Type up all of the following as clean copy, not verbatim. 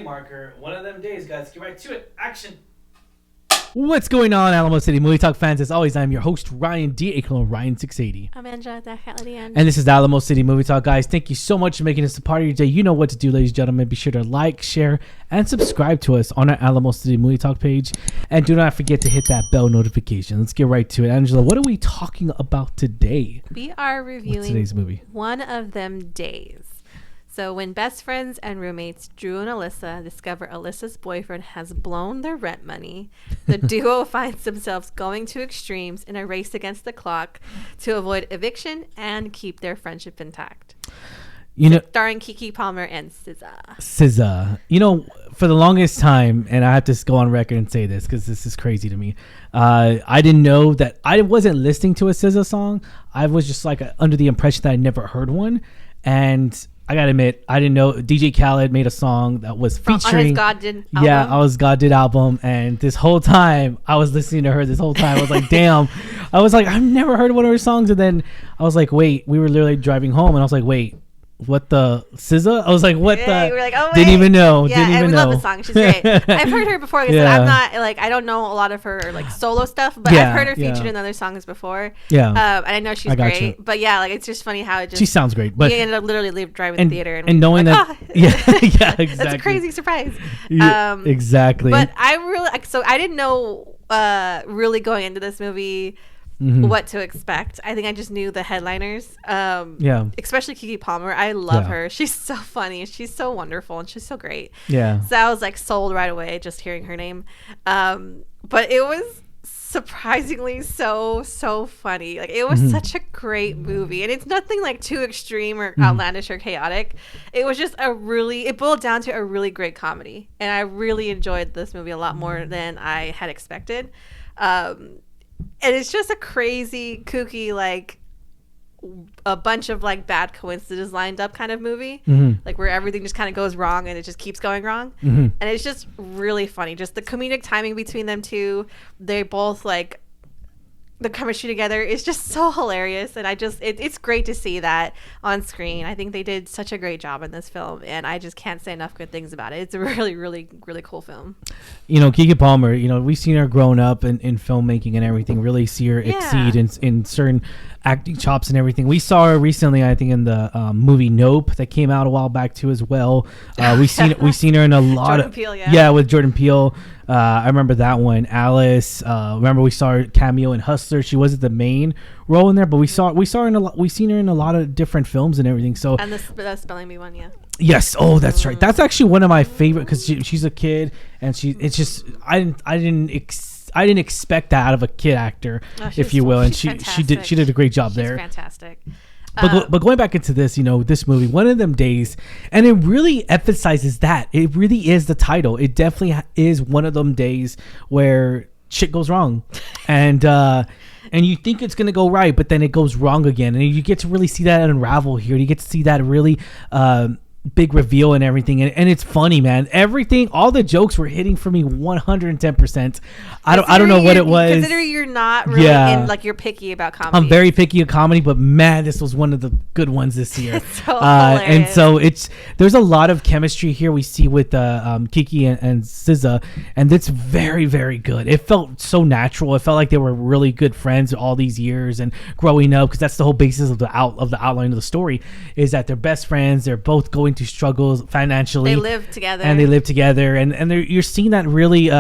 Marker. One of them days, guys. Get right to it. Action. What's going on, Alamo City Movie Talk fans? As always, I'm your host, Ryan D. aka Ryan680. I'm Angela, and this is the Alamo City Movie Talk, guys. Thank you so much for making this a part of your day. You know what to do, ladies and gentlemen. Be sure to like, share, and subscribe to us on our Alamo City Movie Talk page. And do not forget to hit that bell notification. Let's get right to it. Angela, what are we talking about today? We are reviewing today's movie? One of Them Days. So when best friends and roommates Drew and Alyssa discover Alyssa's boyfriend has blown their rent money, the duo finds themselves going to extremes in a race against the clock to avoid eviction and keep their friendship intact. Starring Keke Palmer and SZA. You know, for the longest time, and I have to go on record and say this because this is crazy to me. I didn't know that I wasn't listening to a SZA song. I was just like under the impression that I never heard one. And I gotta admit, I didn't know DJ Khaled made a song that was featuring on his God Did album. Yeah, I was God Did album, and this whole time I was listening to her. This whole time I was like, damn. I was like, I've never heard one of her songs, and then I was like, wait. We were literally driving home, and I was like, wait. What the SZA? I was like, what the? You were like, oh, wait. Didn't even know. Yeah, didn't even we know. love the song. She's great. I've heard her before. I'm not like I don't know a lot of her like solo stuff, but I've heard her featured in other songs before. Yeah, and I know she's great. But yeah, like it's just funny how it just she sounds great. But we ended up literally driving the theater and knowing like, that, yeah, exactly. That's a crazy surprise. Exactly. But I really I didn't know really going into this movie. Mm-hmm. What to expect. I think I just knew the headliners. Especially Keke Palmer. I love her. She's so funny. She's so wonderful and she's so great. Yeah. So I was like sold right away just hearing her name. But it was surprisingly so funny. Like it was such a great movie. And it's nothing like too extreme or outlandish or chaotic. It was just it boiled down to a really great comedy. And I really enjoyed this movie a lot more than I had expected. And it's just a crazy, kooky, like a bunch of like bad coincidences lined up kind of movie, like where everything just kind of goes wrong and it just keeps going wrong. And it's just really funny. Just the comedic timing between them two. They both like the chemistry together is just so hilarious. And it's great to see that on screen. I think they did such a great job in this film. And I just can't say enough good things about it. It's a really, really, really cool film. You know, Keke Palmer, you know, we've seen her growing up in filmmaking and everything, really see her exceed in certain acting chops and everything. We saw her recently, I think, in the movie Nope that came out a while back too as well. We've seen her in a lot Jordan Peele, with Jordan Peele. I remember that one. Alice. Remember we saw her cameo in Hustler. She wasn't the main role in there, but we saw her in we've seen her in a lot of different films and everything. So and the Spelling Bee one, yeah. Yes. Oh, that's right. That's actually one of my favorite because she's a kid and it's just I didn't expect that out of a kid actor, if you will, and she did a great job there. Fantastic. But going back into this, you know, this movie, One of Them Days, and it really emphasizes that. It really is the title. It definitely is one of them days where shit goes wrong. And you think it's going to go right, but then it goes wrong again. And you get to really see that unravel here. You get to see that really big reveal and everything. And it's funny, man. Everything, all the jokes were hitting for me 110%. I don't know what it was. Considering you're not really in, like, you're picky about comedy. I'm very picky of comedy, but man, this was one of the good ones this year. So hilarious. And so there's a lot of chemistry here we see with Keke and SZA, and it's very, very good. It felt so natural. It felt like they were really good friends all these years and growing up, because that's the whole basis of the outline of the story, is that they're best friends. They're both going to struggles financially. They live together, and you're seeing that really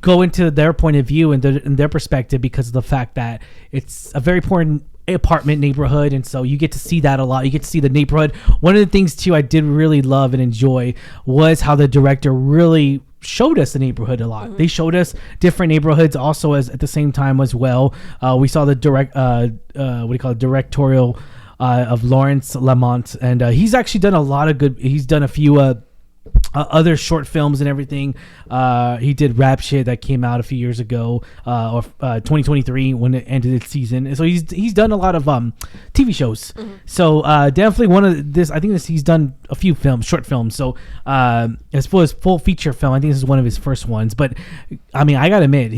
go into their point of view and their perspective, because of the fact that it's a very important apartment neighborhood, and so you get to see that a lot. You get to see the neighborhood. One of the things too I did really love and enjoy was how the director really showed us the neighborhood a lot. They showed us different neighborhoods also as at the same time as well. We saw the directorial of Lawrence Lamont, and he's actually done a lot of good. He's done a few other short films and everything. He did Rap Shit that came out a few years ago, or 2023 when it ended its season. And so he's done a lot of TV shows. So definitely one of this. I think he's done a few short films. So as far as full feature film, I think this is one of his first ones. But I mean, I gotta admit,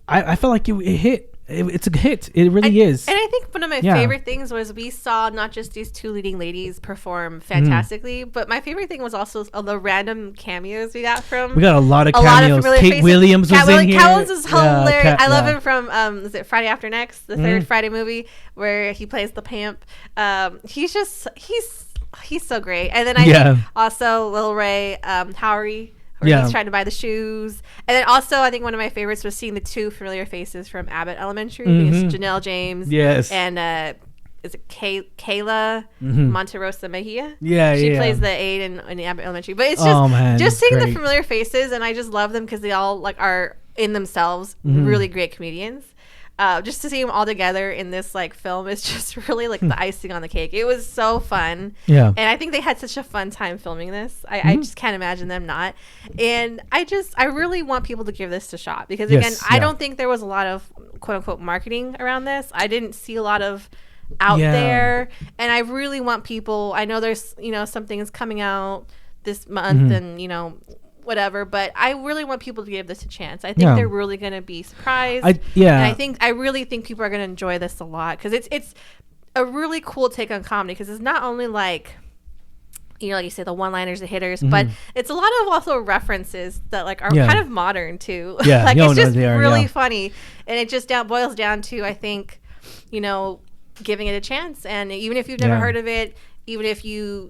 I felt like it hit it's a hit. It really is. And I think one of my favorite things was we saw not just these two leading ladies perform fantastically, but my favorite thing was also the random cameos we got from. We got a lot of cameos. Kate Williams was in here. Kate Williams was hilarious. Katt, I love him from is it Friday After Next, the third Friday movie where he plays the pimp. He's so great. And then I think also Lil Ray, Howery. He's trying to buy the shoes. And then also, I think one of my favorites was seeing the two familiar faces from Abbott Elementary. It's Janelle James. Yes. And is it Kayla Monterosa Mejia? She plays the aide in Abbott Elementary. But it's just seeing the familiar faces, and I just love them because they all like are in themselves really great comedians. Just to see them all together in this like film is just really like the icing on the cake. It was so fun. Yeah. And I think they had such a fun time filming this. I just can't imagine them not. And I really want people to give this a shot because again, I don't think there was a lot of quote unquote marketing around this. I didn't see a lot of out there. And I really want people, I know there's, some things coming out this month and, whatever, but I really want people to give this a chance. I think they're really going to be surprised. And I really think people are going to enjoy this a lot because it's a really cool take on comedy because it's not only like like you say, the one-liners, the hitters, but it's a lot of also references that like are kind of modern too. Like it's just really funny, and it just boils down to I think giving it a chance, and even if you've never heard of it, even if you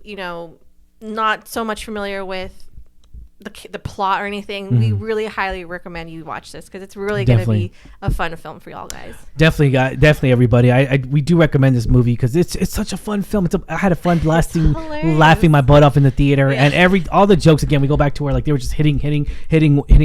not so much familiar with the plot or anything, we really highly recommend you watch this because it's really going to be a fun film for y'all guys. Definitely everybody. We do recommend this movie because it's such a fun film. I had a fun laughing my butt off in the theater, and all the jokes again. We go back to where like they were just hitting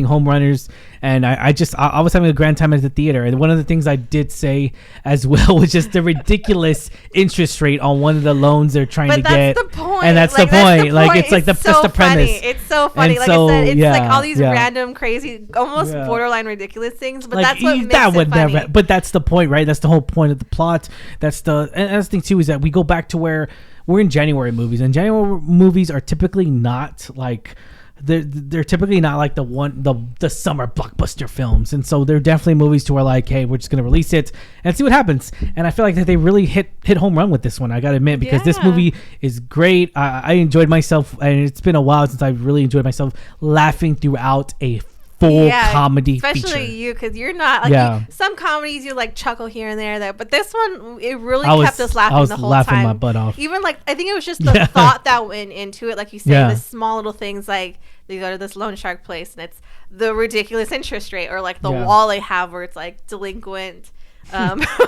home runners, and I was having a grand time at the theater. And one of the things I did say as well was just the ridiculous interest rate on one of the loans they're trying to get. That's the point. And that's the point. Like it's like that's the premise. It's so funny. Like I said, it's like all these random, crazy, almost borderline ridiculous things, but like, that's what makes it funny. But that's the point, right? That's the whole point of the plot. And that's the thing too is that we go back to where we're in January movies, and January movies are typically not like they're typically not like the summer blockbuster films, and so they're definitely movies to where like, hey, we're just gonna release it and see what happens. And I feel like that they really hit home run with this one. I gotta admit, because this movie is great. I enjoyed myself, and it's been a while since I've really enjoyed myself laughing throughout a full comedy especially feature. You, because you're not like some comedies you like chuckle here and there, but this one it really kept us laughing the whole time. I was laughing my butt off. Even like I think it was just the thought that went into it, like you said, the small little things like they go to this loan shark place and it's the ridiculous interest rate, or like the wall they have where it's like delinquent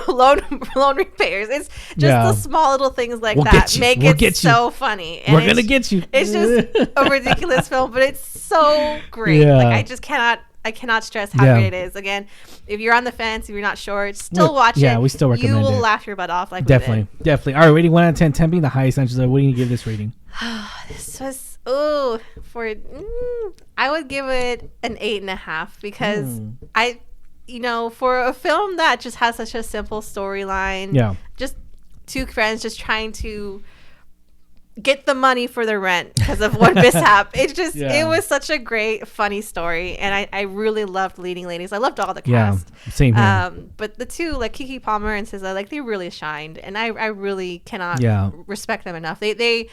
loan repairs. It's just the small little things like that make it so funny. And we're gonna get you. It's just a ridiculous film, but it's so great. Like I cannot stress how great it is. Again, if you're on the fence, if you're not sure, still watch it. Yeah, we still recommend it. You will laugh your butt off. Like definitely. All right, rating 1 out of 10. 10 being the highest. Angela, what do you give this rating? This was I would give it an 8.5 because for a film that just has such a simple storyline, just two friends just trying to get the money for the rent because of one mishap. It just it was such a great funny story, and I really loved leading ladies. I loved all the cast. Same here. But the two, like Keke Palmer and SZA, like they really shined, and I really cannot respect them enough. They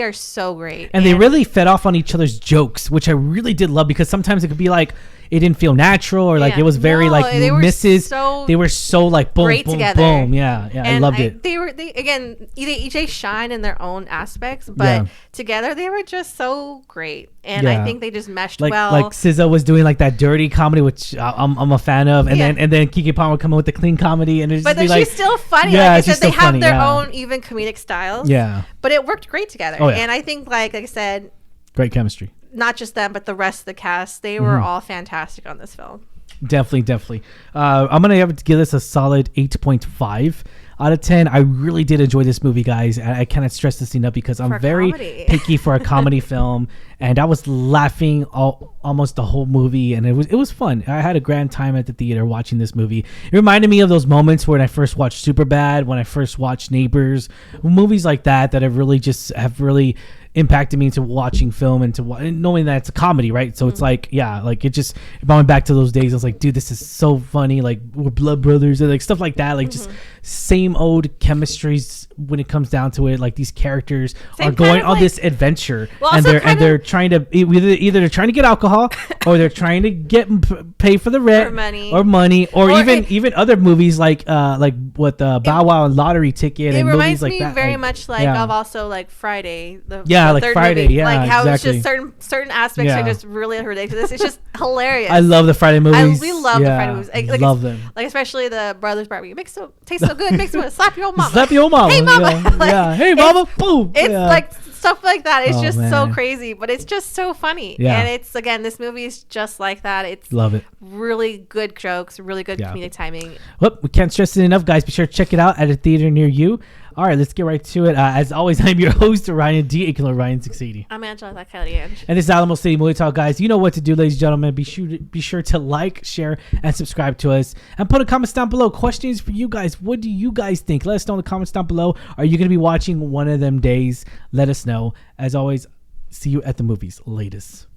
are so great, and they really fed off on each other's jokes, which I really did love, because sometimes it could be like it didn't feel natural, or like it was very misses. They were so like boom, boom, together. Boom. Yeah, and I loved it. They shine in their own aspects, but together they were just so great, and I think they just meshed well. Like SZA was doing like that dirty comedy, which I'm a fan of, and then Keke Palmer coming with the clean comedy, and but then she's still funny. Like I said, they have their own even comedic styles. Yeah, but it worked great together, and I think like I said, great chemistry. Not just them, but the rest of the cast. They were all fantastic on this film. Definitely. I'm going to have to give this a solid 8.5. out of 10. I really did enjoy this movie, guys. I cannot stress this enough because I'm very picky for a comedy film, and I was laughing almost the whole movie, and it was fun. I had a grand time at the theater watching this movie. It reminded me of those moments when I first watched Superbad, when I first watched Neighbors, movies like that have really impacted me into watching film and knowing that it's a comedy, right? So it's like, yeah, like it just brought me back to those days. I was like, dude, this is so funny. Like, we're blood brothers, and like stuff like that. Like just same old chemistries when it comes down to it. Like these characters are going on this adventure, and they're trying to either they're trying to get alcohol or they're trying to pay for the rent or money or even other movies like what the Bow Wow and Lottery Ticket and movies like that. It reminds me very much like of also like Friday. Like Friday, movie. Like how exactly. it's just certain aspects are just really ridiculous. It's just hilarious. I love the Friday movies. We love the Friday movies. Like love them. Like especially the Brothers Barbecue. Tastes so good. Makes me want to slap your old mama. Slap your old mama. Hey mama. Like, hey mama. Boom. It's like stuff like that. It's just man. so crazy, but it's just so funny. And it's again, this movie is just like that. It's love it. Really good jokes, really good comedic timing. Well, we can't stress it enough, guys. Be sure to check it out at a theater near you. All right, let's get right to it. As always, I'm your host, Ryan D. aka Ryan 680. I'm Angela Kelly Ange. And this is Alamo City Movie Talk, guys. You know what to do, ladies and gentlemen. Be sure to like, share, and subscribe to us. And put a comments down below. Questions for you guys. What do you guys think? Let us know in the comments down below. Are you going to be watching one of them days? Let us know. As always, see you at the movies. Latest.